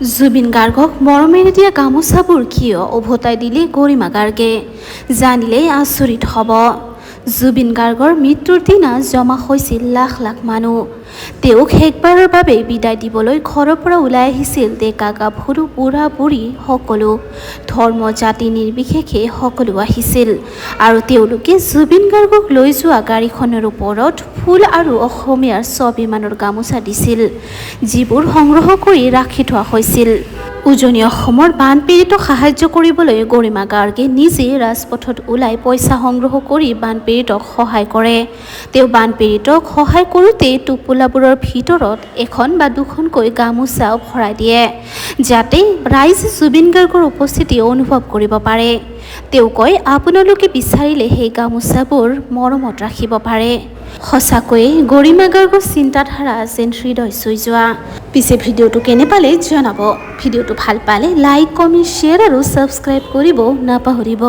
জুবিন গাৰ্গক মৰমেৰে দিয়া গামোচাবোৰ কিয় উভতাই দিলে গৰিমা গাৰ্গে জানিলে আচৰিত হ'ব। জুবিন গাৰ্গৰ মৃত্যুৰ দিনা জমা হৈছিল লাখ লাখ মানুহ। তেওঁক শেষবাৰৰ বাবে বিদায় দিবলৈ ঘৰৰ পৰা ওলাই আহিছিল ডেকা গাভৰু বুঢ়া বুঢ়ী সকলো, ধৰ্ম জাতি নিৰ্বিশেষে সকলো আহিছিল আৰু তেওঁলোকে জুবিন গাৰ্গক লৈ যোৱা গাড়ীখনৰ ওপৰত ফুল আৰু অসমীয়াৰ স্বাভিমানৰ গামোচা দিছিল, যিবোৰ সংগ্ৰহ কৰি ৰাখি থোৱা হৈছিল। উজনি অসমৰ বানপীড়িতক সাহায্য কৰিবলৈ গৰিমা গাৰ্গে নিজে ৰাজপথত ওলাই পইচা সংগ্ৰহ কৰি বানপীড়িতক সহায় কৰে। তেওঁ বানপীড়িতক সহায় কৰোঁতে টোপোলাবোৰৰ ভিতৰত এখন বা দুখনকৈ গামোচা ভৰাই দিয়ে, যাতে ৰাইজে জুবিন গাৰ্গৰ উপস্থিতি অনুভৱ কৰিব পাৰে। তেওঁ কয়, আপোনালোকে বিচাৰিলে সেই গামোচাবোৰ মৰমত ৰাখিব পাৰে। সঁচাকৈয়ে গৰিমা গাৰ্গৰ চিন্তাধাৰা যেন হৃদয় চুই যোৱা। পিছে ভিডিঅ'টো কেনে পালে জনাব। ভিডিঅ'টো ভাল পালে লাইক, কমেণ্ট, শ্বেয়াৰ আৰু ছাবস্ক্ৰাইব কৰিব নাপাহৰিব।